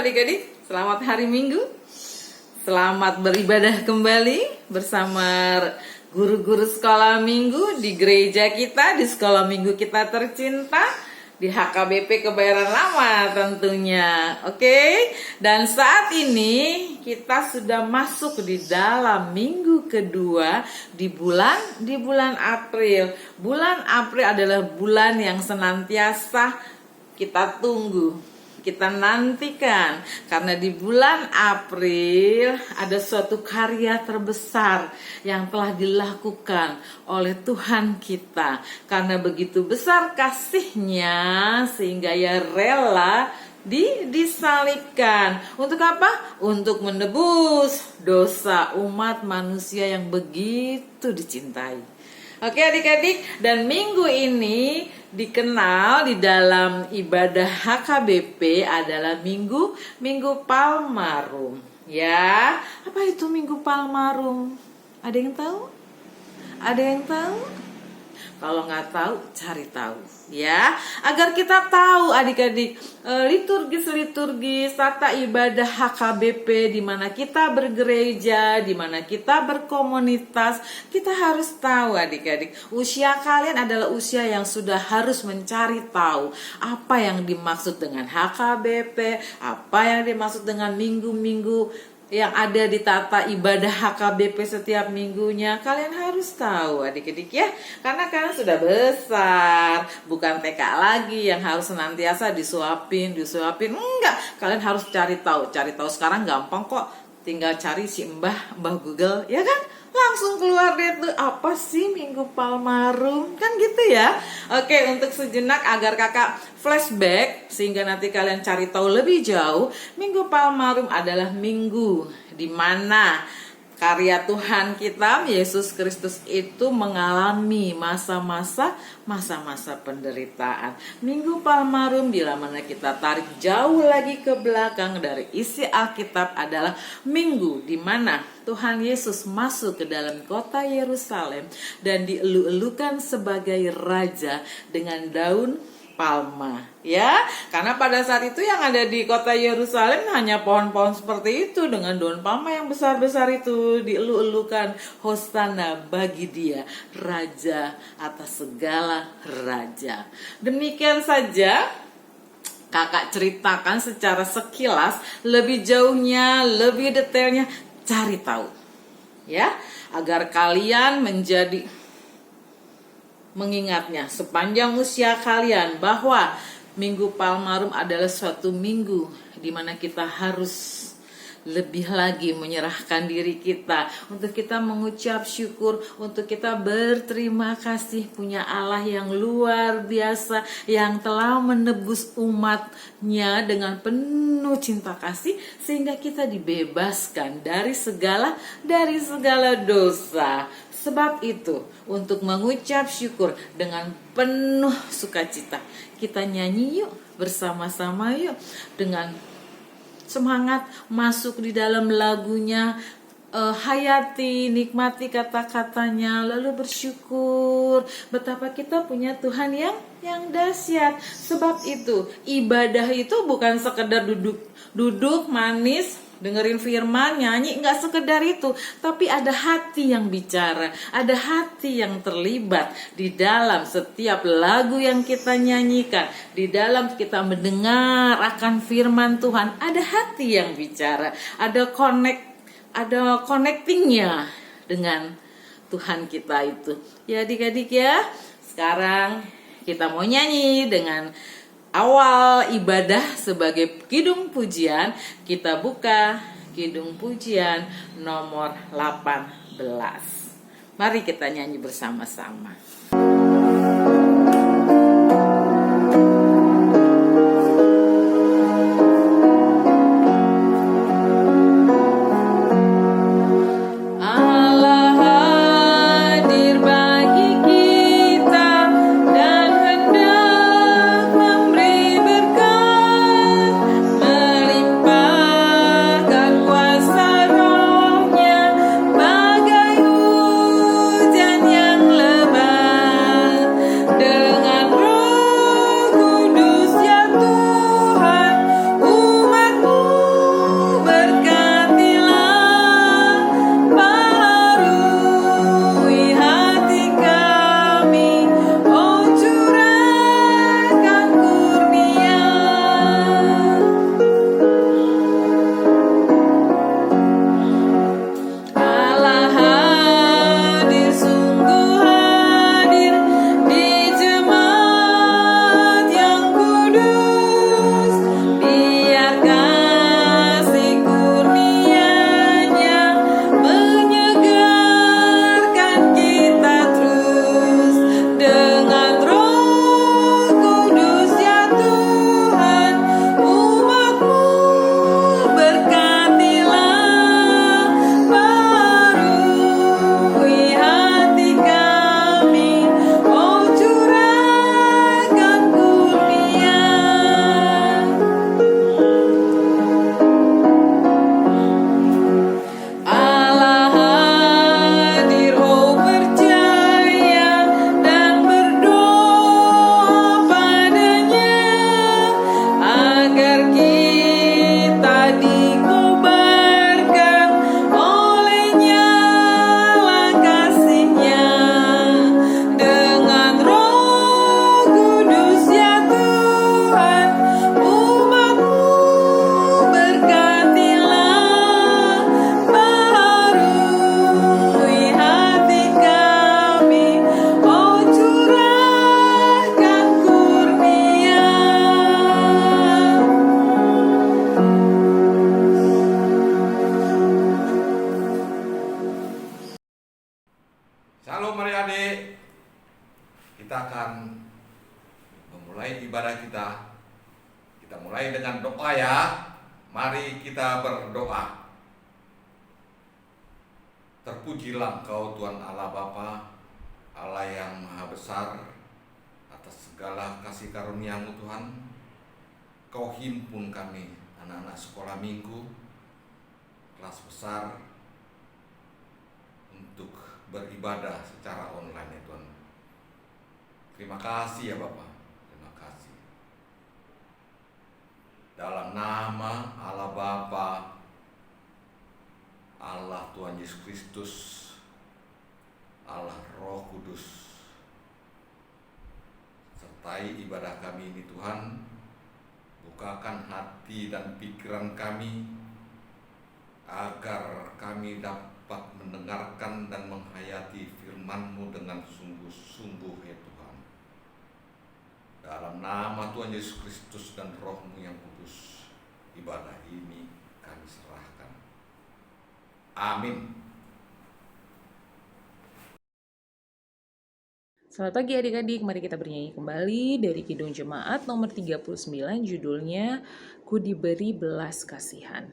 adik-adik, selamat hari Minggu. Selamat beribadah kembali bersama guru-guru sekolah minggu di gereja kita, di sekolah minggu kita tercinta, di HKBP Kebayoran Lama tentunya. Oke, dan saat ini kita sudah masuk di dalam minggu kedua di bulan April. Bulan April adalah bulan yang senantiasa kita tunggu, kita nantikan, karena di bulan April ada suatu karya terbesar yang telah dilakukan oleh Tuhan kita. Karena begitu besar kasihnya sehingga ia rela disalibkan. Untuk apa? Untuk menebus dosa umat manusia yang begitu dicintai. Oke adik-adik, dan minggu ini dikenal di dalam ibadah HKBP adalah Minggu Palmarum. Ya, apa itu Minggu Palmarum? Ada yang tahu? Ada yang tahu? Kalau nggak tahu, cari tahu ya. Agar kita tahu adik-adik liturgis tata ibadah HKBP, di mana kita bergereja, di mana kita berkomunitas. Kita harus tahu adik-adik, usia kalian adalah usia yang sudah harus mencari tahu apa yang dimaksud dengan HKBP, apa yang dimaksud dengan minggu-minggu yang ada di tata ibadah HKBP setiap minggunya. Kalian harus tahu adik-adik ya, karena kalian sudah besar, bukan TK lagi yang harus senantiasa disuapin. Enggak, kalian harus cari tahu sekarang gampang kok, tinggal cari si Mbah Google, ya kan? Langsung keluar deh tuh, apa sih Minggu Palmarum, kan gitu ya. Oke, untuk sejenak agar kakak flashback sehingga nanti kalian cari tahu lebih jauh. Minggu Palmarum adalah minggu di mana karya Tuhan kita Yesus Kristus itu mengalami masa-masa penderitaan. Minggu Palmarum, bila mana kita tarik jauh lagi ke belakang dari isi Alkitab, adalah minggu di mana Tuhan Yesus masuk ke dalam kota Yerusalem dan dielu-elukan sebagai raja dengan daun palma, ya, karena pada saat itu yang ada di kota Yerusalem hanya pohon-pohon seperti itu dengan daun palma yang besar-besar itu, dielu-elukan, hosana bagi dia, raja atas segala raja. Demikian saja kakak ceritakan secara sekilas, lebih jauhnya, lebih detailnya cari tahu, ya, agar kalian mengingatnya sepanjang usia kalian bahwa Minggu Palmarum adalah suatu minggu di mana kita harus lebih lagi menyerahkan diri kita, untuk kita mengucap syukur, untuk kita berterima kasih punya Allah yang luar biasa, yang telah menebus umatnya dengan penuh cinta kasih, sehingga kita dibebaskan dari segala dosa. Sebab itu, untuk mengucap syukur dengan penuh sukacita, kita nyanyi yuk, bersama-sama yuk, dengan semangat masuk di dalam lagunya, hayati, nikmati kata-katanya, lalu bersyukur betapa kita punya Tuhan yang dahsyat. Sebab itu, ibadah itu bukan sekedar duduk manis, dengerin firman, nyanyi, nggak sekedar itu, tapi ada hati yang bicara, ada hati yang terlibat di dalam setiap lagu yang kita nyanyikan, di dalam kita mendengar akan firman Tuhan, ada hati yang bicara, ada connectingnya dengan Tuhan kita itu. Ya adik-adik ya, sekarang kita mau nyanyi dengan awal ibadah sebagai kidung pujian. Kita buka kidung pujian nomor 18. Mari kita nyanyi bersama-sama. Bagai hujan yang lebat. mulai ibadah kita. Kita mulai dengan doa ya. Mari kita berdoa. Terpujilah Engkau Tuhan Allah Bapa, Allah yang Maha Besar, atas segala kasih karunia-Mu Tuhan. Kau himpun kami, anak-anak sekolah minggu, kelas besar, untuk beribadah secara online ya Tuhan. Terima kasih ya Bapak, terima kasih. Dalam nama Allah Bapa, Allah Tuhan Yesus Kristus, Allah Roh Kudus, sertai ibadah kami ini Tuhan. Bukakan hati dan pikiran kami agar kami dapat mendengarkan dan menghayati firman-Mu dengan sungguh-sungguh ya Tuhan. Dalam nama Tuhan Yesus Kristus dan Roh-Mu yang kudus, ibadah ini kami serahkan. Amin. Selamat pagi adik-adik, mari kita bernyanyi kembali dari Kidung Jemaat nomor 39, judulnya Ku Diberi Belas Kasihan.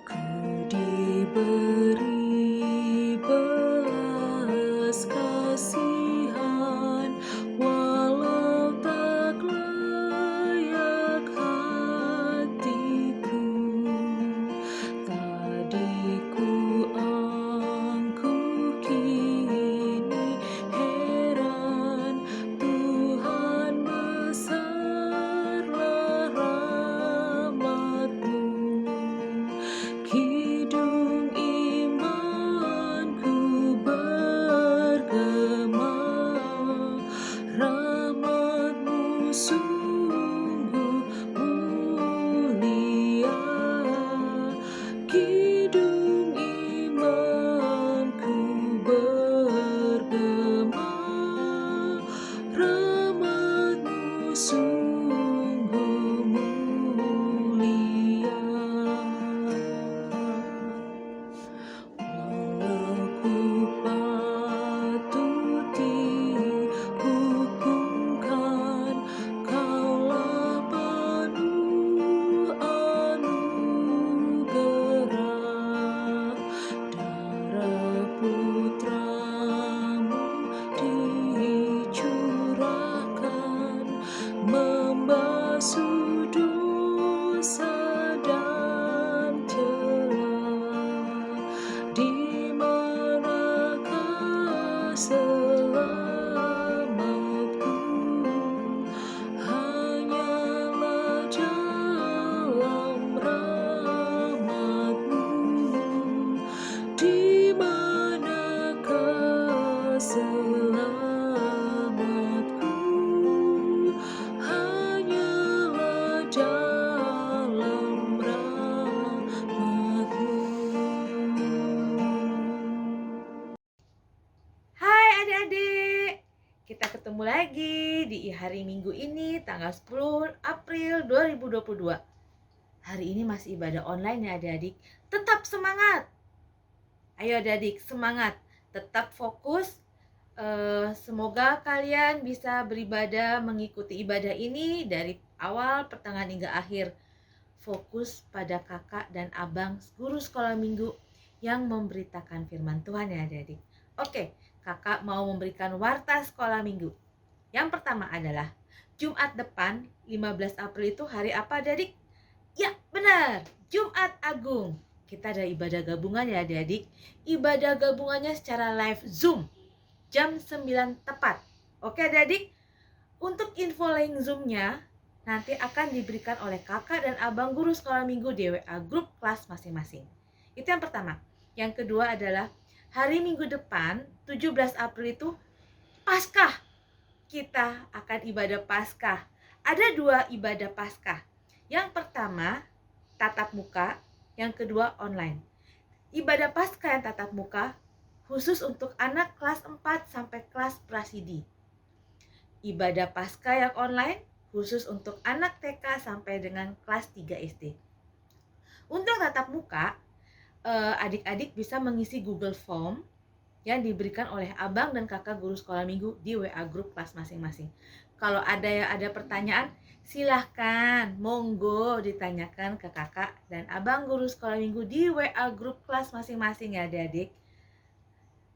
Ku diberi belas kasihan, walau tak layak hatiku. Tadi ku angkuh, kini heran, Tuhan besarlah rahmat-Mu. Kidung imanku bergema, rahmat-Mu sungguh mulia. Kidung imanku bergema, rahmat-Mu sungguh mulia. Walau ku patut dihukumkan, Kaulah penuh anugerah. Darah Putra-Mu dicurahkan, membasuh dosa dan celah. Di manakah selamatku? Hanyalah dalam rahmat-Mu. Di manakah selamatku? Hanyalah dalam rahmat-Mu. Hai adik-adik, kita ketemu lagi di hari Minggu ini tanggal 10 April 2022. Hari ini masih ibadah online ya adik-adik. Tetap semangat. Ayo adik-adik, semangat. Tetap fokus. Semoga kalian bisa beribadah, mengikuti ibadah ini dari awal, pertengahan hingga akhir. Fokus pada kakak dan abang guru sekolah minggu yang memberitakan firman Tuhan ya adik-adik. Oke, kakak mau memberikan warta sekolah minggu. Yang pertama adalah Jumat depan 15 April itu hari apa adik-adik? Ya benar, Jumat Agung. Kita ada ibadah gabungan ya adik-adik. Ibadah gabungannya secara live Zoom jam 9 tepat. Oke adik-adik, untuk info link Zoom-nya nanti akan diberikan oleh kakak dan abang guru sekolah minggu di WA grup kelas masing-masing. Itu yang pertama. Yang kedua adalah hari Minggu depan 17 April itu Paskah. Kita akan ibadah Paskah. Ada 2 ibadah Paskah. Yang pertama tatap muka, yang kedua online. Ibadah Paskah yang tatap muka khusus untuk anak kelas 4 sampai kelas prasidi. ibadah Paskah yang online khusus untuk anak TK sampai dengan kelas 3 SD. Untuk tatap muka, adik-adik bisa mengisi Google Form yang diberikan oleh abang dan kakak guru sekolah minggu di WA grup kelas masing-masing. Kalau ada pertanyaan, silahkan monggo ditanyakan ke kakak dan abang guru sekolah minggu di WA grup kelas masing-masing ya adik-adik.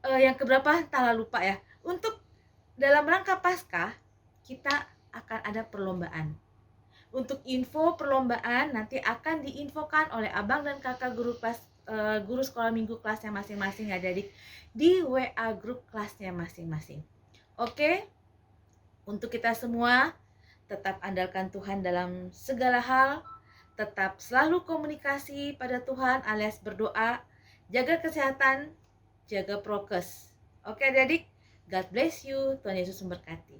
Yang keberapa entahlah lupa ya. Untuk dalam rangka Paskah kita akan ada perlombaan. Untuk info perlombaan nanti akan diinfokan oleh abang dan kakak guru sekolah minggu kelasnya masing-masing ya adik di WA grup kelasnya masing-masing. Oke, untuk kita semua tetap andalkan Tuhan dalam segala hal, tetap selalu komunikasi pada Tuhan alias berdoa, jaga kesehatan, jaga prokes. Oke adik-adik, God bless you, Tuhan Yesus memberkati.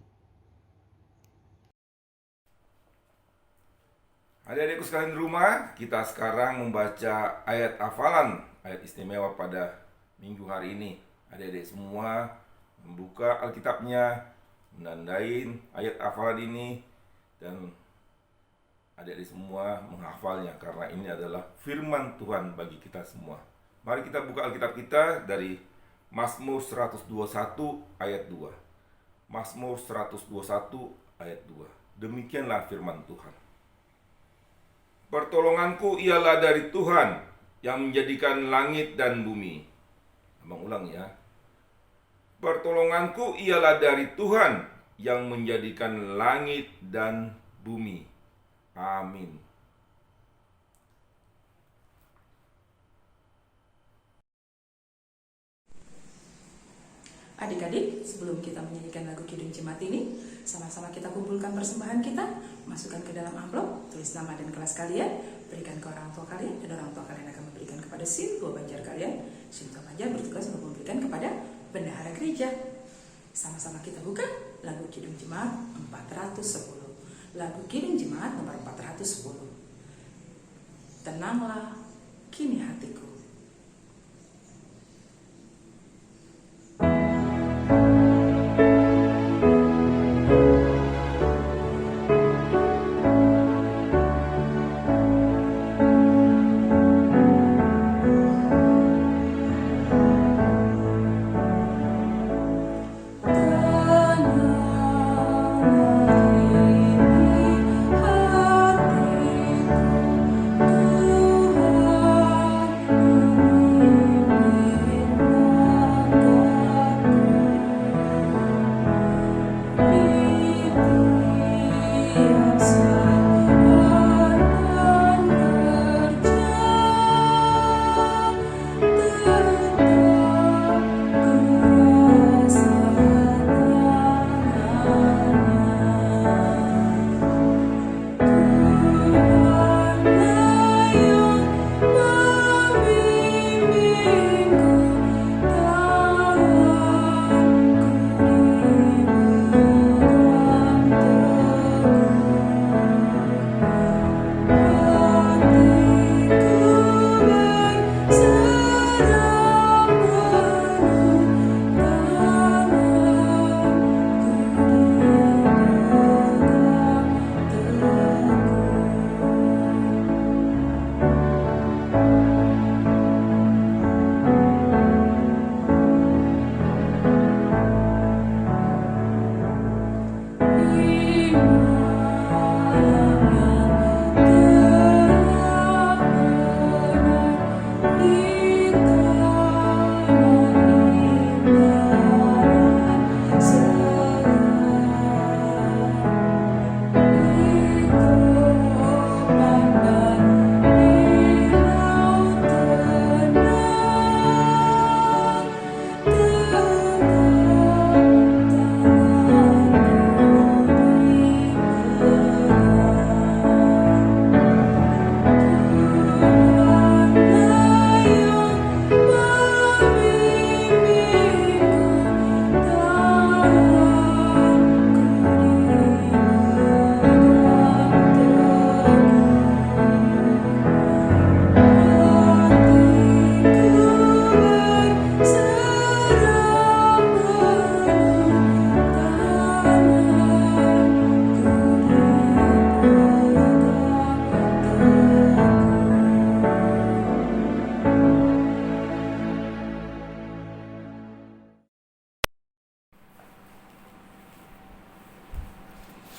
Adik-adikku sekalian di rumah, kita sekarang membaca ayat hafalan, ayat istimewa pada minggu hari ini. Adik-adik semua membuka Alkitabnya, menandain ayat hafalan ini, dan adik-adik semua menghafalnya karena ini adalah firman Tuhan bagi kita semua. Mari kita buka Alkitab kita dari Mazmur 121 ayat 2. Mazmur 121 ayat 2. Demikianlah firman Tuhan. Pertolonganku ialah dari Tuhan yang menjadikan langit dan bumi. Abang ulang ya. Pertolonganku ialah dari Tuhan yang menjadikan langit dan bumi. Amin. Adik-adik, sebelum kita menyanyikan lagu Kidung Jemaat ini, sama-sama kita kumpulkan persembahan kita, masukkan ke dalam amplop, tulis nama dan kelas kalian, berikan ke orang tua kalian, dan orang tua kalian akan memberikan kepada Sintua Banjar kalian. Sintua Banjar bertugas untuk memberikan kepada bendahara gereja. Sama-sama kita buka lagu Kidung Jemaat 410. Lagu Kidung Jemaat nomor 410. Tenanglah kini hatiku.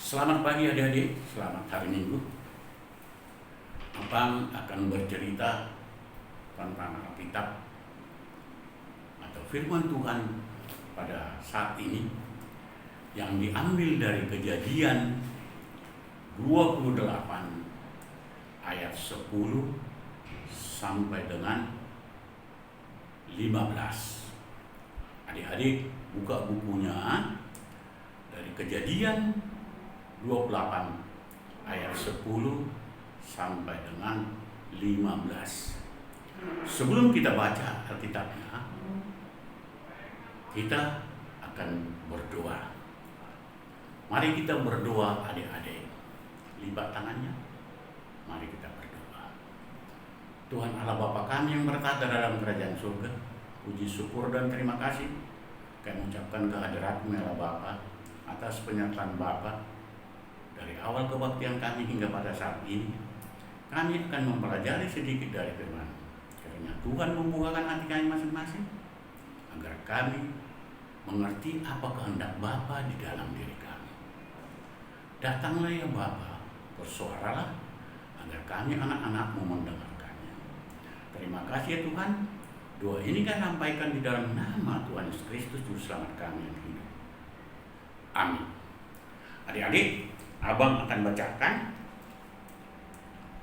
Selamat pagi adik-adik, selamat hari Minggu. Abang akan bercerita tentang Alkitab atau firman Tuhan pada saat ini yang diambil dari Kejadian 28 ayat 10 sampai dengan 15. Adik-adik buka bukunya dari Kejadian 28 ayat 10 sampai dengan 15. Sebelum kita baca Alkitabnya, kita akan berdoa. Mari kita berdoa adik-adik. Lipat tangannya. Mari kita berdoa. Tuhan Allah Bapa kami yang bertata dalam kerajaan surga, puji syukur dan terima kasih kami ucapkan kehadirat-Mu ya Allah Bapa atas penyertaan Bapa. Dari awal kebaktian kami hingga pada saat ini, kami akan mempelajari sedikit dari firman. Karena Tuhan membukakan hati kami masing-masing, agar kami mengerti apa kehendak Bapa di dalam diri kami. Datanglah ya Bapa, bersuaralah, agar kami anak-anak-Mu mendengarkannya. Terima kasih ya Tuhan. Doa ini kami sampaikan di dalam nama Tuhan Yesus Kristus, Juru Selamat kami yang hidup. Amin. Adik-adik, Abang akan bacakan,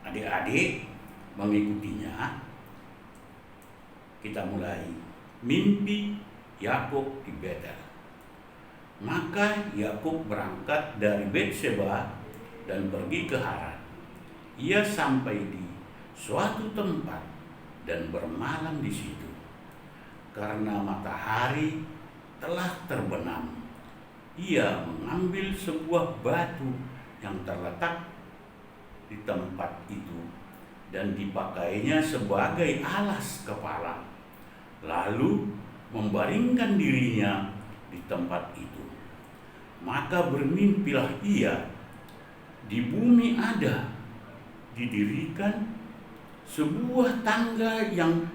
adik-adik mengikutinya. Kita mulai. Mimpi Yakub di Betel. Maka Yakub berangkat dari Betseba dan pergi ke Haran. Ia sampai di suatu tempat dan bermalam di situ, karena matahari telah terbenam. Ia mengambil sebuah batu yang terletak di tempat itu dan dipakainya sebagai alas kepala, lalu membaringkan dirinya di tempat itu. Maka bermimpilah ia, di bumi ada didirikan sebuah tangga yang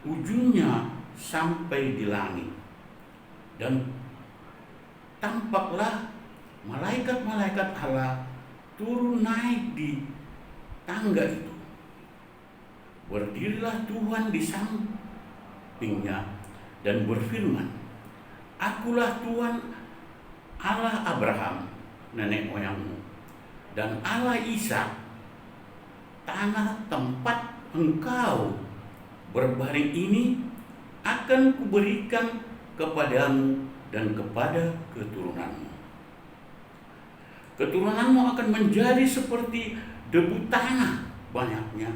ujungnya sampai di langit, dan tampaklah malaikat-malaikat Allah turun naik di tangga itu. Berdirilah Tuhan di sampingnya dan berfirman, Akulah Tuhan Allah Abraham, nenek moyangmu, dan Allah Ishak. Tanah tempat engkau berbaring ini akan kuberikan kepadamu dan kepada keturunanmu. Keturunanmu akan menjadi seperti debu tanah banyaknya,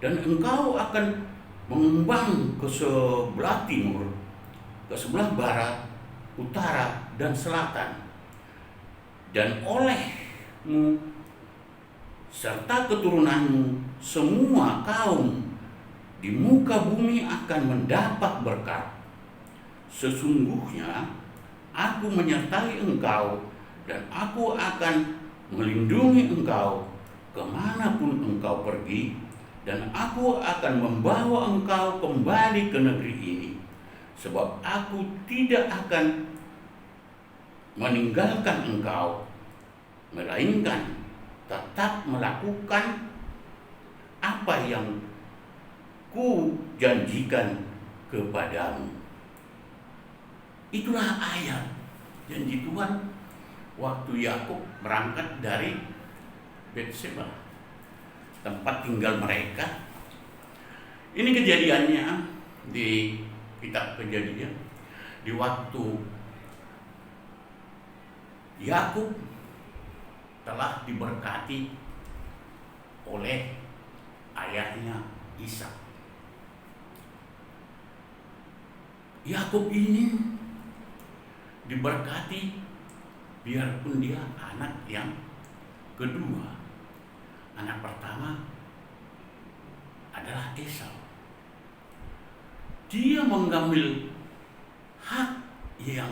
dan engkau akan mengembang ke sebelah timur, ke sebelah barat, utara, dan selatan. Dan olehmu serta keturunanmu semua kaum di muka bumi akan mendapat berkat. Sesungguhnya aku menyertai engkau, dan aku akan melindungi engkau kemanapun engkau pergi, dan aku akan membawa engkau kembali ke negeri ini, sebab aku tidak akan meninggalkan engkau, melainkan tetap melakukan apa yang ku janjikan kepadamu. Itulah ayat janji Tuhan waktu Yakub berangkat dari Betseba, tempat tinggal mereka. Ini kejadiannya di kitab Kejadian, di waktu Yakub telah diberkati oleh ayahnya Ishak. Yakub ini diberkati biarpun dia anak yang kedua. Anak pertama adalah Esau. Dia mengambil hak yang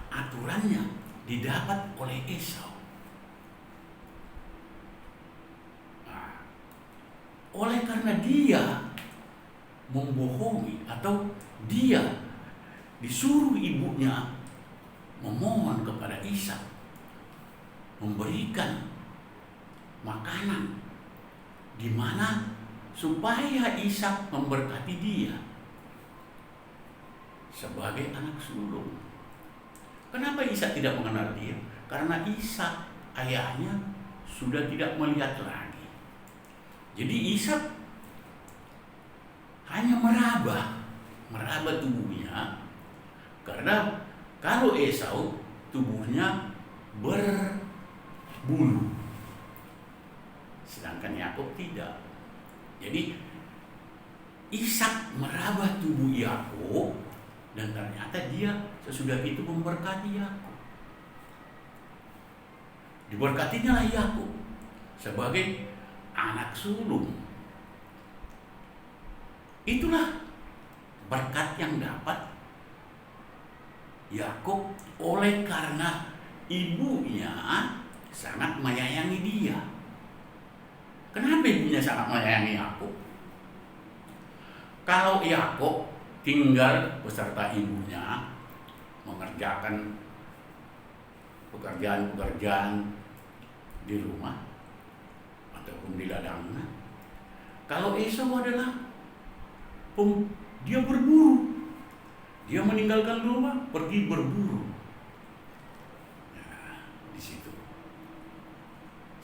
aturannya didapat oleh Esau. Nah, oleh karena dia membohongi atau dia disuruh ibunya memohon kepada Ishak memberikan makanan di mana supaya Ishak memberkati dia sebagai anak sulung. Kenapa Ishak tidak mengenal dia? Karena Ishak ayahnya sudah tidak melihat lagi. Jadi Ishak hanya meraba tubuhnya, karena kalau Esau tubuhnya berbulu, sedangkan Yakub tidak. Jadi Ishak meraba tubuh Yakub, dan ternyata dia sesudah itu memberkati Yakub. Diberkatinya Yakub sebagai anak sulung. Itulah berkat yang dapat Yakub oleh karena ibunya sangat menyayangi dia. Kenapa ibunya sangat menyayangi Yakub? Kalau Yakub tinggal beserta ibunya mengerjakan pekerjaan-pekerjaan di rumah ataupun di ladangnya. Kalau Esau adalah dia berburu, dia meninggalkan rumah pergi berburu. Nah, di situ.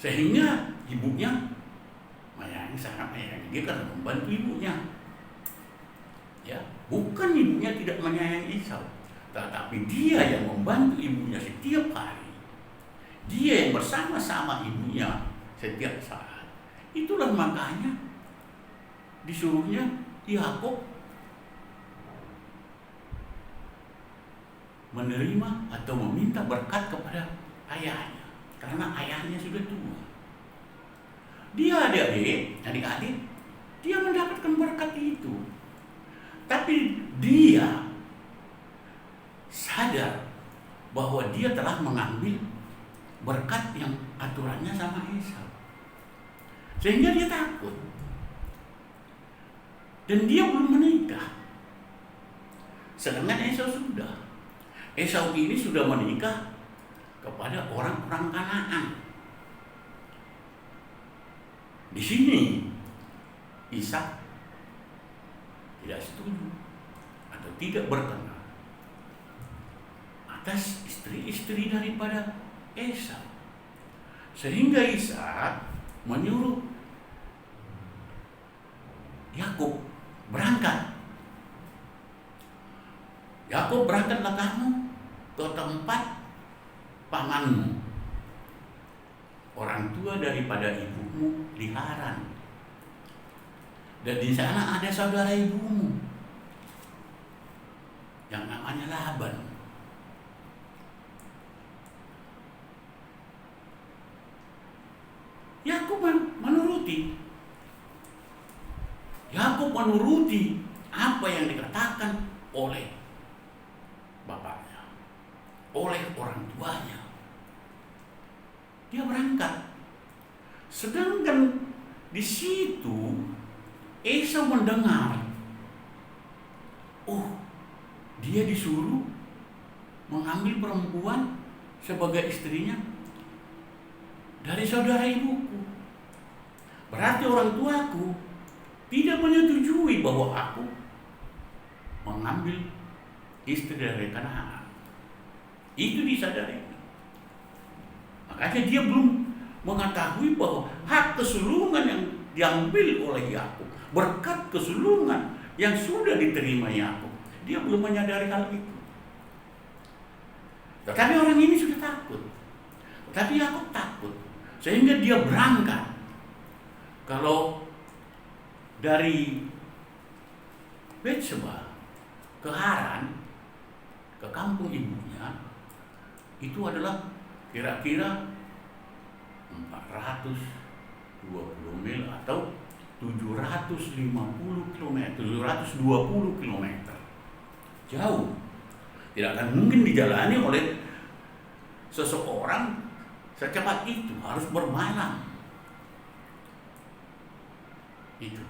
Sehingga ibunya sangat menyayangi dia karena membantu ibunya. Ya, bukan ibunya tidak menyayangi Esau, tetapi dia yang membantu ibunya setiap hari. Dia yang bersama-sama ibunya setiap saat. Itulah makanya disuruhnya Yakub menerima atau meminta berkat kepada ayahnya, karena ayahnya sudah tua. Dia adik-adik, dia mendapatkan berkat itu. Tapi dia sadar bahwa dia telah mengambil berkat yang aturannya sama Esau. Sehingga dia takut. Dan dia belum menikah. Sedangkan Esau sudah. Esau ini sudah menikah kepada orang-orang Kanaan. Di sini Ishak tidak setuju atau tidak berkenan atas istri-istri daripada Esau. Sehingga Ishak menyuruh Yakub berangkat. Yakub, berangkatlah kamu ke tempat pamanmu, orang tua daripada ibumu di Haran. Dan di sana ada saudara ibumu yang namanya Laban. Yakub menuruti. Yakub menuruti apa yang dikatakan oleh bapaknya, oleh orang tuanya. Dia berangkat. Sedangkan di situ Esau mendengar, oh, dia disuruh mengambil perempuan sebagai istrinya dari saudara ibuku. Berarti orang tuaku tidak menyetujui bahwa aku mengambil istri dari Kanaan. Itu disadari. Makanya dia belum mengetahui bahwa hak kesulungan yang diambil oleh Yakub, berkat kesulungan yang sudah diterima Yakub, dia belum menyadari hal itu. Tetapi orang ini sudah takut. Tetapi Yakub takut, sehingga dia berangkat. Kalau dari Betseba ke Haran, ke kampung ibunya, itu adalah kira-kira 420 mil atau 750 km, 720 km. Jauh. Tidak akan mungkin dijalani oleh seseorang secepat itu, harus bermalam. Itu.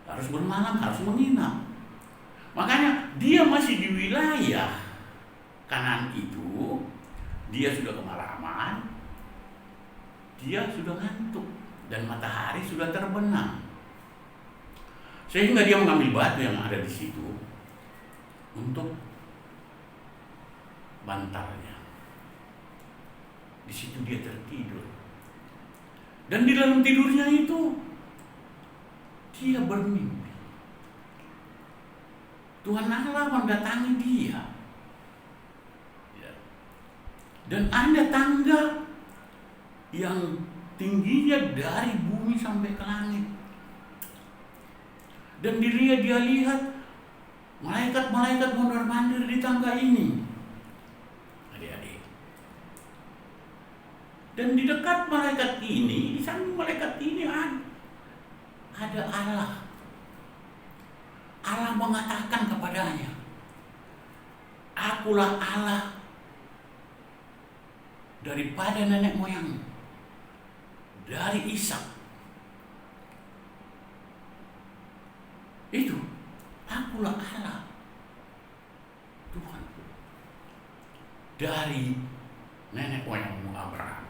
Harus bermalam, harus menginap. Makanya dia masih di wilayah Kanaan itu, dia sudah kemalaman, dia sudah ngantuk, dan matahari sudah terbenam. Sehingga dia mengambil batu yang ada di situ untuk bantalnya. Di situ dia tertidur. Dan di dalam tidurnya itu dia bermimpi. Tuhan Allah mendatangi dia. Ya. Dan ada tangga yang tingginya dari bumi sampai ke langit. Dan dia lihat malaikat-malaikat mondar-mandir di tangga ini. Adik-adik. Dan di dekat malaikat ini, di samping malaikat ini ada Allah. Allah mengatakan kepadanya, "Akulah Allah daripada nenek moyangmu, dari Ishak." Itu, akulah Allah, Tuhan, dari nenek moyangmu Abraham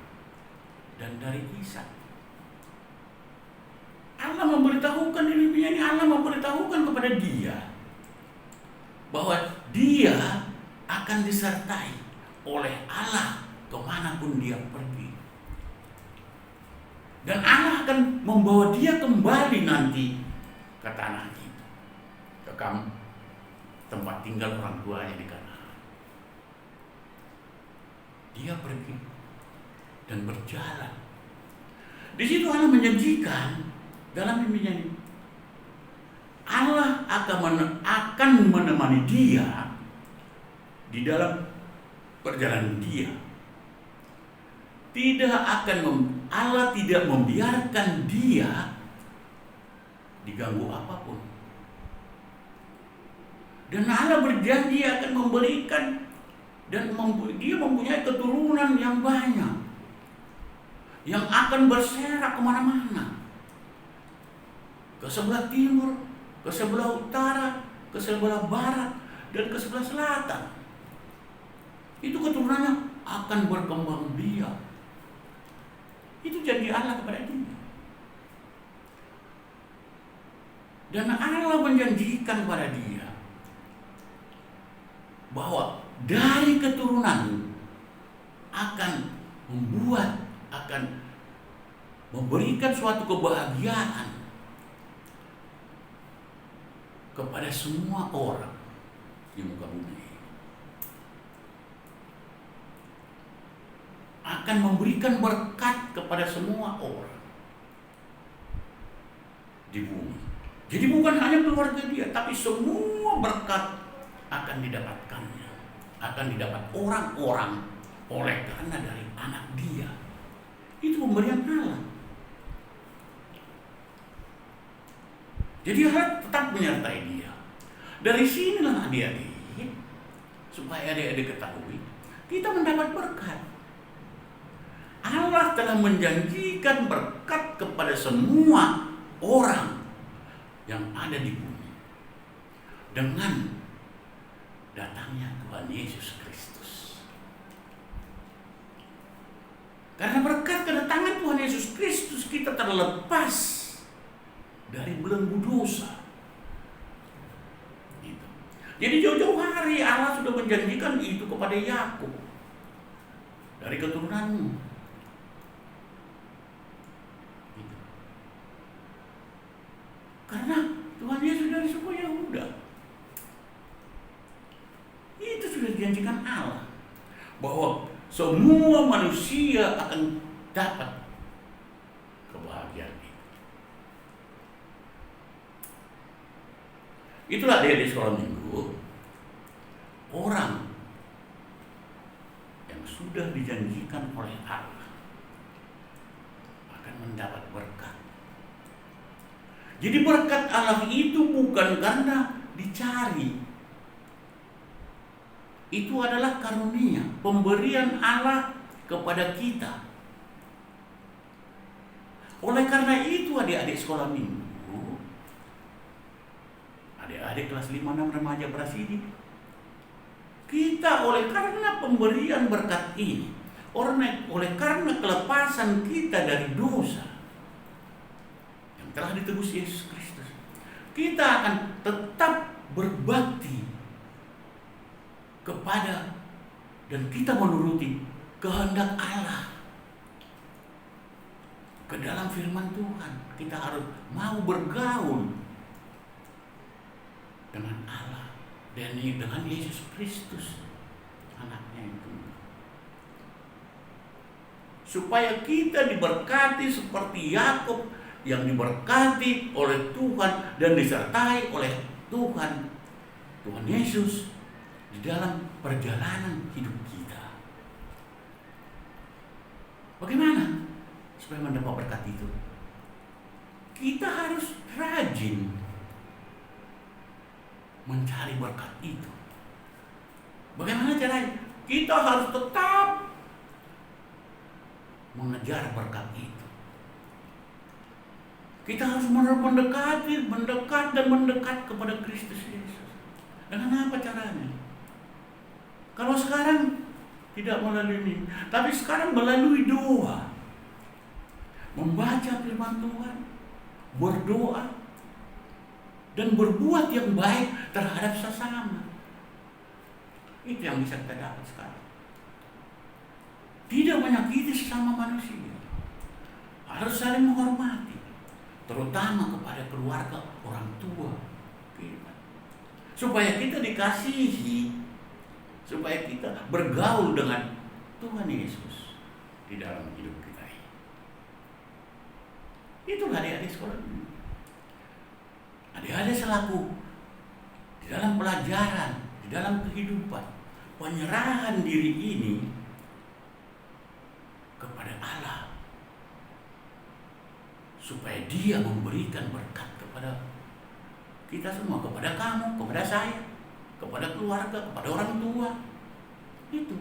dan dari Ishak. Allah memberitahukan di mimpinya ini, Allah memberitahukan kepada dia bahwa dia akan disertai oleh Allah kemanapun dia pergi. Dan Allah akan membawa dia kembali nanti ke tanah itu, ke tempat tinggal orang tuanya di Kanaan. Dia pergi dan berjalan. Di situ Allah menjanjikan dalam mimpinya ini, Allah akan menemani dia di dalam perjalanan dia. Allah tidak membiarkan dia diganggu apapun. Dan Allah berjanji akan memberikan dan dia mempunyai keturunan yang banyak yang akan berserak kemana-mana, ke sebelah timur, ke sebelah utara, ke sebelah barat, dan ke sebelah selatan. Itu keturunannya akan berkembang biak. Itu janji Allah kepada dia. Dan Allah menjanjikan kepada dia bahwa dari keturunan akan memberikan suatu kebahagiaan kepada semua orang di muka bumi. Akan memberikan berkat kepada semua orang di bumi. Jadi bukan hanya keluarga dia, tapi semua berkat akan didapatkannya. Akan didapat orang-orang oleh karena dari anak dia. Itu pemberian Allah. Jadi Allah tetap menyertai dia. Dari sinilah adik-adik, supaya adik-adik ketahui, kita mendapat berkat. Allah telah menjanjikan berkat kepada semua orang yang ada di bumi dengan datangnya Tuhan Yesus Kristus. Karena berkat kedatangan Tuhan Yesus Kristus, kita terlepas dari belenggu dosa. Gitu. Jadi jauh-jauh hari Allah sudah menjanjikan itu kepada Yakub, dari keturunanmu. Karena Tuhan Yesus dari suku Yehuda. Itu sudah dijanjikan Allah, bahwa semua manusia akan dapat kebahagiaan itu. Itulah dia di sekolah minggu, orang yang sudah dijanjikan oleh Allah akan mendapat berkat. Jadi berkat Allah itu bukan karena dicari. Itu adalah karunia, pemberian Allah kepada kita. Oleh karena itu adik-adik sekolah minggu, adik-adik kelas 5-6 remaja Brasidi, Kita oleh karena pemberian berkat ini, oleh karena kelepasan kita dari dosa yang telah ditebus Yesus Kristus, kita akan tetap berbakti kepada dan kita menuruti kehendak Allah. Ke dalam firman Tuhan, kita harus mau bergaul dengan Allah dan dengan Yesus Kristus, anaknya itu. Supaya kita diberkati seperti Yakub yang diberkati oleh Tuhan dan disertai oleh Tuhan Yesus di dalam perjalanan hidup kita. Bagaimana supaya mendapat berkat itu? Kita harus rajin mencari berkat itu. Bagaimana caranya? Kita harus tetap mengejar berkat itu. Kita harus mendekat kepada Kristus Yesus. Dengan apa caranya? Kalau sekarang tidak melalui ini, tapi sekarang melalui doa, membaca firman Tuhan, berdoa, dan berbuat yang baik terhadap sesama. Itu yang bisa kita dapat sekarang. Tidak menyakiti sesama manusia, harus saling menghormati, terutama kepada keluarga, orang tua kita. Supaya kita dikasihi, supaya kita bergaul dengan Tuhan Yesus di dalam hidup kita ini. Itulah adik-adik sekolah ini. Adik-adik selaku di dalam pelajaran, di dalam kehidupan, penyerahan diri ini kepada Allah, supaya Dia memberikan berkat kepada kita semua, kepada kamu, kepada saya, kepada keluarga, kepada orang tua. Itu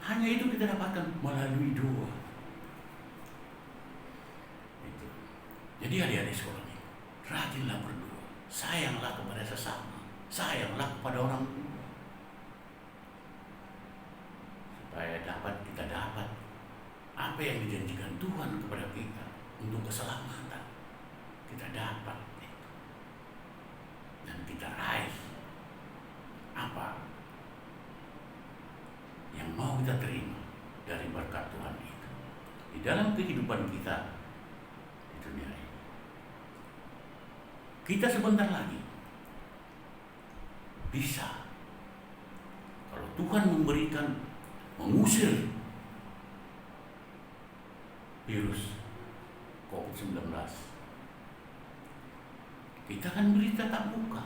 hanya itu kita dapatkan melalui doa. Itu. Jadi adik-adik sekolah ini, rajinlah berdoa, sayanglah kepada sesama, sayanglah kepada orang tua, supaya kita dapat apa yang dijanjikan Tuhan kepada kita untuk keselamatan. Kita dapat itu dan kita raih apa yang mau kita terima dari berkat Tuhan itu di dalam kehidupan kita di dunia ini. Kita sebentar lagi bisa, kalau Tuhan mengusir virus COVID-19, kita akan berita tak buka.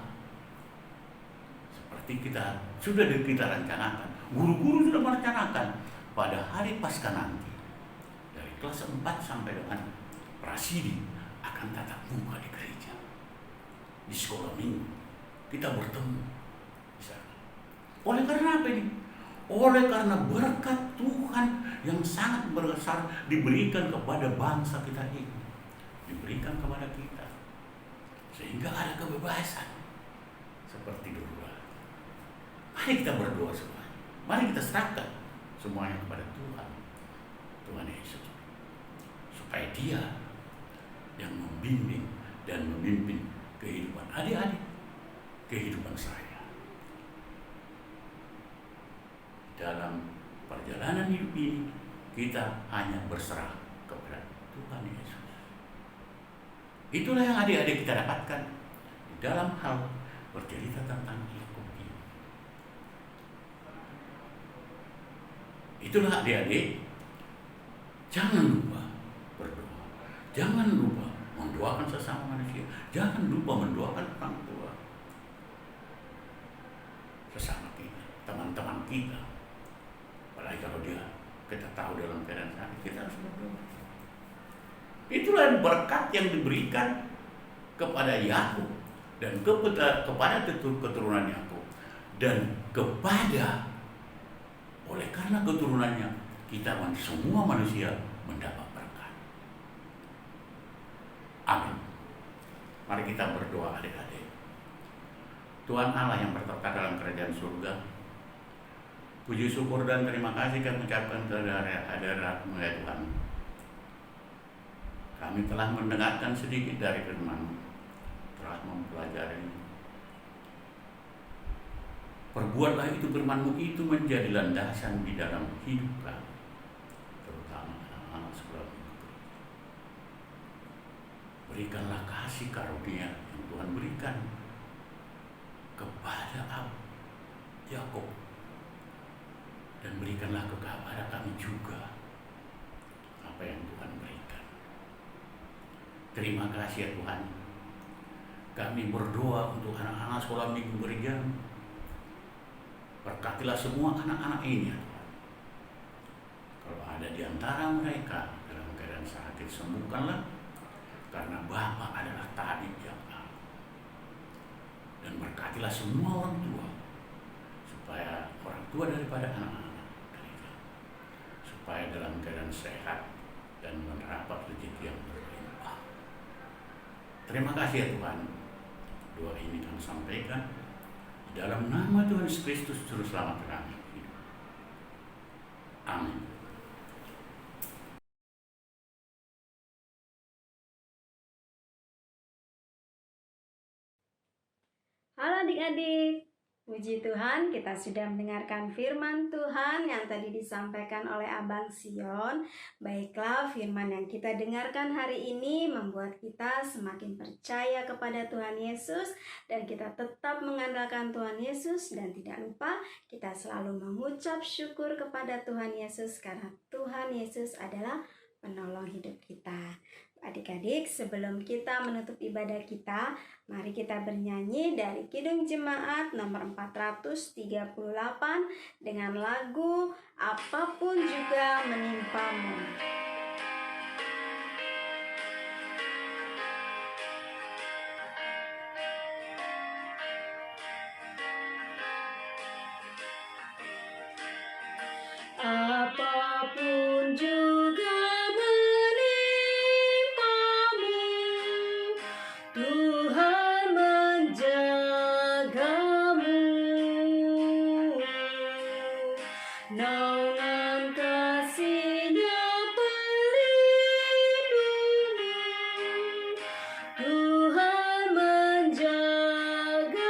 Seperti kita rencanakan, guru-guru sudah merencanakan pada hari Paskah nanti, dari kelas 4 sampai dengan prasidi akan tatap muka di gereja, di sekolah minggu kita bertemu di sana. Oleh karena apa ini? Oleh karena berkat Tuhan yang sangat besar diberikan kepada bangsa kita ini, diberikan kepada kita, sehingga ada kebebasan seperti dulu. Mari kita berdoa semua. Mari kita serahkan semuanya kepada Tuhan Yesus, supaya Dia yang membimbing dan memimpin kehidupan adik-adik, kehidupan saya. Dalam perjalanan hidup ini, kita hanya berserah kepada Tuhan Yesus. Itulah yang adik-adik kita dapatkan di dalam hal bercerita tentang Yakub ini. Itulah adik-adik, jangan lupa berdoa, jangan lupa mendoakan sesama manusia, jangan lupa mendoakan orang tua, sesama kita, teman-teman kita. Apalagi kalau kita tahu dalam keadaan sakit, kita harus berdoa. Itulah berkat yang diberikan kepada Yakub dan kepada keturunan Yakub, dan kepada oleh karena keturunannya kita semua manusia mendapat berkat. Amin. Mari kita berdoa adik-adik. Tuhan Allah yang bertata dalam kerajaan surga, Puji syukur dan terima kasih kami ucapkan kepada hadirat ya Tuhan. Kami telah mendengarkan sedikit dari firman-Mu, telah mempelajari. Perbuatlah itu firman-Mu itu menjadi landasan di dalam hidup kami, terutama anak-anak sekolah minggu. Berikanlah kasih karunia yang Tuhan berikan kepada Yakub, dan berikanlah kepada kami juga apa yang Tuhan berikan. Terima kasih ya Tuhan. Kami berdoa untuk anak-anak sekolah minggu gereja. Berkatilah semua anak-anak ini ya Tuhan. Kalau ada di antara mereka dalam keadaan sakit, sembuhkanlah, karena Bapa adalah tabib yang agung. Dan berkatilah semua orang tua, supaya orang tua daripada anak-anak gereja, supaya dalam keadaan sehat dan mendapat rezeki yang berlimpah. Terima kasih ya Tuhan. Doa ini kami sampaikan di dalam nama Tuhan Yesus Kristus Juru Selamat kami. Amin. Halo adik-adik, puji Tuhan kita sudah mendengarkan firman Tuhan yang tadi disampaikan oleh Abang Sion. Baiklah, firman yang kita dengarkan hari ini membuat kita semakin percaya kepada Tuhan Yesus, dan kita tetap mengandalkan Tuhan Yesus, dan tidak lupa kita selalu mengucap syukur kepada Tuhan Yesus karena Tuhan Yesus adalah penolong hidup kita. Adik-adik, sebelum kita menutup ibadah kita, mari kita bernyanyi dari Kidung Jemaat nomor 438 dengan lagu Apapun Juga Menimpamu. Apapun juga menimpamu, Tuhan menjagamu. Naungan kasih-Nya pelindungi, Tuhan menjagamu.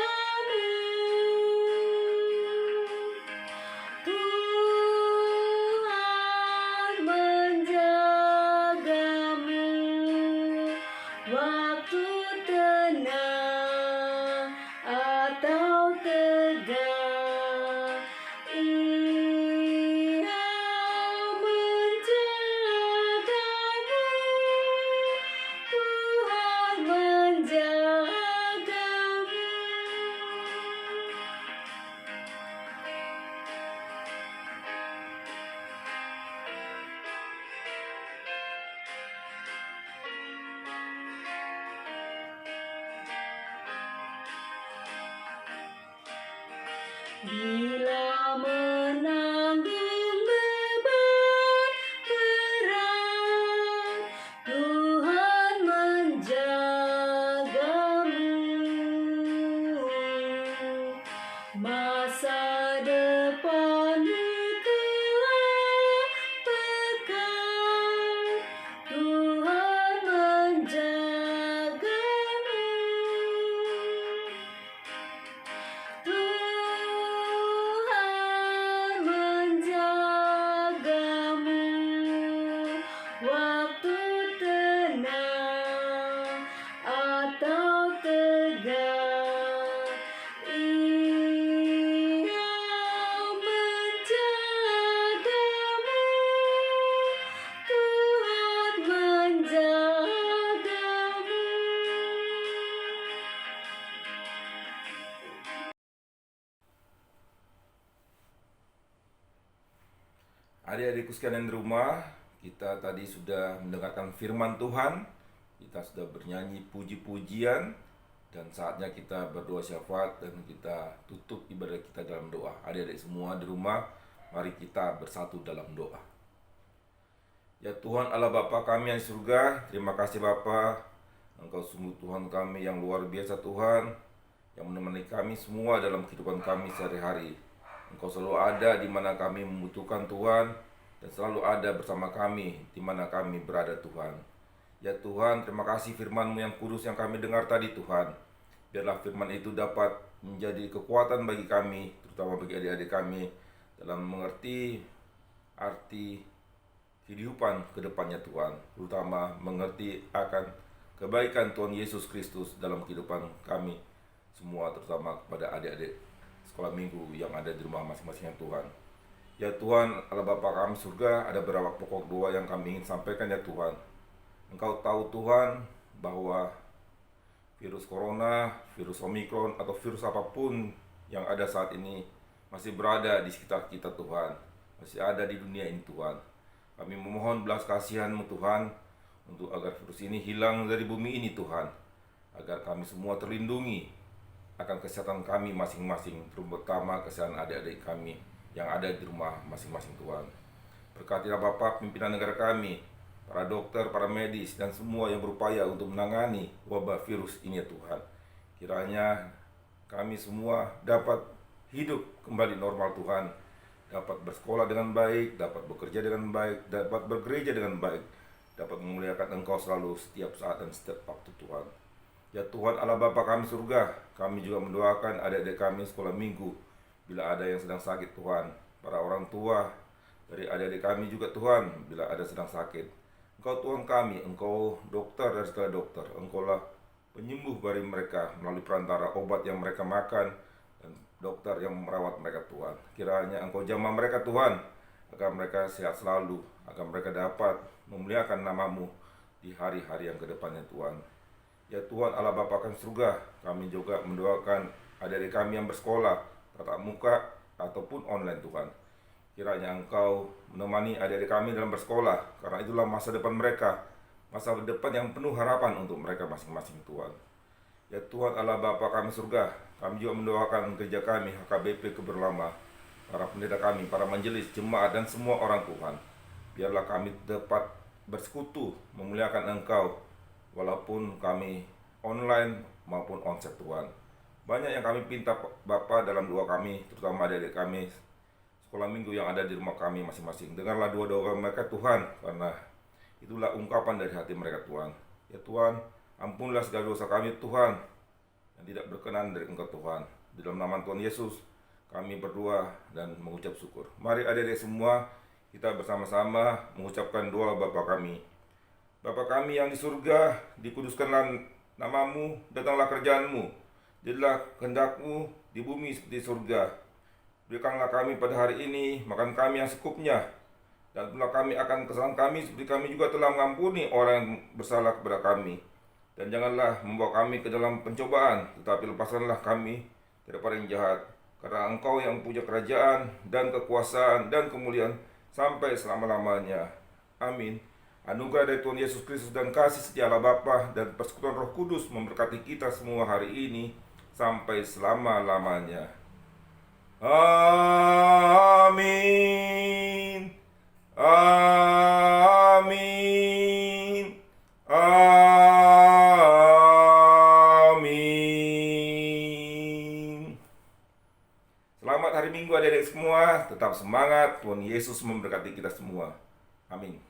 Tuhan menjagamu waktu tenang atau tegang. Ia menjagamu, Tuhan menjagamu. Bila menanggung beban berat, Tuhan menjagamu. Masa depanmu telah pekat, Tuhan menjagamu. Tuhan menjagamu waktu tenang atau tegang. Ia menjagamu, Tuhan menjagamu. Adik-adikku sekalian di rumah, kita tadi sudah mendengarkan firman Tuhan, kita sudah bernyanyi puji-pujian, dan saatnya kita berdoa syafaat dan kita tutup ibadah kita dalam doa. Adik-adik semua di rumah, mari kita bersatu dalam doa. Ya Tuhan Allah Bapa kami yang di surga, terima kasih Bapa, Engkau sungguh Tuhan kami yang luar biasa Tuhan, yang menemani kami semua dalam kehidupan kami sehari-hari. Engkau selalu ada di mana kami membutuhkan Tuhan, dan selalu ada bersama kami di mana kami berada Tuhan. Ya Tuhan, terima kasih firman-Mu yang kudus yang kami dengar tadi Tuhan. Biarlah firman itu dapat menjadi kekuatan bagi kami, terutama bagi adik-adik kami, dalam mengerti arti kehidupan ke depannya Tuhan, terutama mengerti akan kebaikan Tuhan Yesus Kristus dalam kehidupan kami semua, terutama kepada adik-adik sekolah minggu yang ada di rumah masing-masing Tuhan. Ya Tuhan, Allah Bapa kami surga, ada beberapa pokok doa yang kami ingin sampaikan ya Tuhan. Engkau tahu Tuhan bahwa virus corona, virus omikron, atau virus apapun yang ada saat ini masih berada di sekitar kita Tuhan, masih ada di dunia ini Tuhan. Kami memohon belas kasihan-Mu Tuhan, untuk agar virus ini hilang dari bumi ini Tuhan, agar kami semua terlindungi akan kesehatan kami masing-masing, terutama kesehatan adik-adik kami yang ada di rumah masing-masing Tuhan. Berkatilah Bapak pimpinan negara kami, para dokter, para medis, dan semua yang berupaya untuk menangani wabah virus ini ya Tuhan. Kiranya kami semua dapat hidup kembali normal Tuhan, dapat bersekolah dengan baik, dapat bekerja dengan baik, dapat bergereja dengan baik, dapat memuliakan Engkau selalu setiap saat dan setiap waktu Tuhan. Ya Tuhan Allah Bapa kami surga, kami juga mendoakan adik-adik kami sekolah minggu, bila ada yang sedang sakit Tuhan, para orang tua dari adik-adik kami juga Tuhan, bila ada sedang sakit. Engkau Tuhan kami, Engkau dokter dari segala dokter, Engkaulah penyembuh bagi mereka melalui perantara obat yang mereka makan dan dokter yang merawat mereka Tuhan. Kiranya Engkau jamah mereka Tuhan, agar mereka sehat selalu, agar mereka dapat memuliakan nama-Mu di hari-hari yang kedepannya Tuhan. Ya Tuhan Allah Bapa kami surga, kami juga mendoakan adik-adik kami yang bersekolah tatap muka ataupun online Tuhan. Kiranya Engkau menemani adik-adik kami dalam bersekolah, karena itulah masa depan mereka, masa depan yang penuh harapan untuk mereka masing-masing Tuhan. Ya Tuhan Allah Bapa kami surga, kami juga mendoakan gereja kami, HKBP Keberlama, para pendeta kami, para majelis, jemaat, dan semua orang Tuhan. Biarlah kami dapat bersekutu memuliakan Engkau, walaupun kami online maupun onsite Tuhan. Banyak yang kami pinta Bapa dalam doa kami, terutama adik-adik kami sekolah minggu yang ada di rumah kami masing-masing. Dengarlah doa-doa mereka Tuhan, karena itulah ungkapan dari hati mereka Tuhan. Ya Tuhan, ampunlah segala dosa kami Tuhan, yang tidak berkenan dari Engkau Tuhan. Di dalam nama Tuhan Yesus kami berdoa dan mengucap syukur. Mari adik-adik semua, kita bersama-sama mengucapkan doa Bapa kami. Bapa kami yang di surga, dikuduskanlah nama-Mu, datanglah kerjaan-Mu, jadilah kehendak-Mu di bumi seperti surga. Berikanlah kami pada hari ini makan kami yang secukupnya, dan ampunilah kami akan kesalahan kami seperti kami juga telah mengampuni orang yang bersalah kepada kami. Dan janganlah membawa kami ke dalam pencobaan, tetapi lepaskanlah kami daripada yang jahat. Karena Engkau yang punya kerajaan dan kekuasaan dan kemuliaan sampai selama-lamanya. Amin. Anugerah dari Tuhan Yesus Kristus dan kasih setia Allah Bapa dan persekutuan Roh Kudus memberkati kita semua hari ini sampai selama-lamanya. Amin. Amin. Amin. Selamat hari Minggu adik-adik semua, tetap semangat, Tuhan Yesus memberkati kita semua. Amin.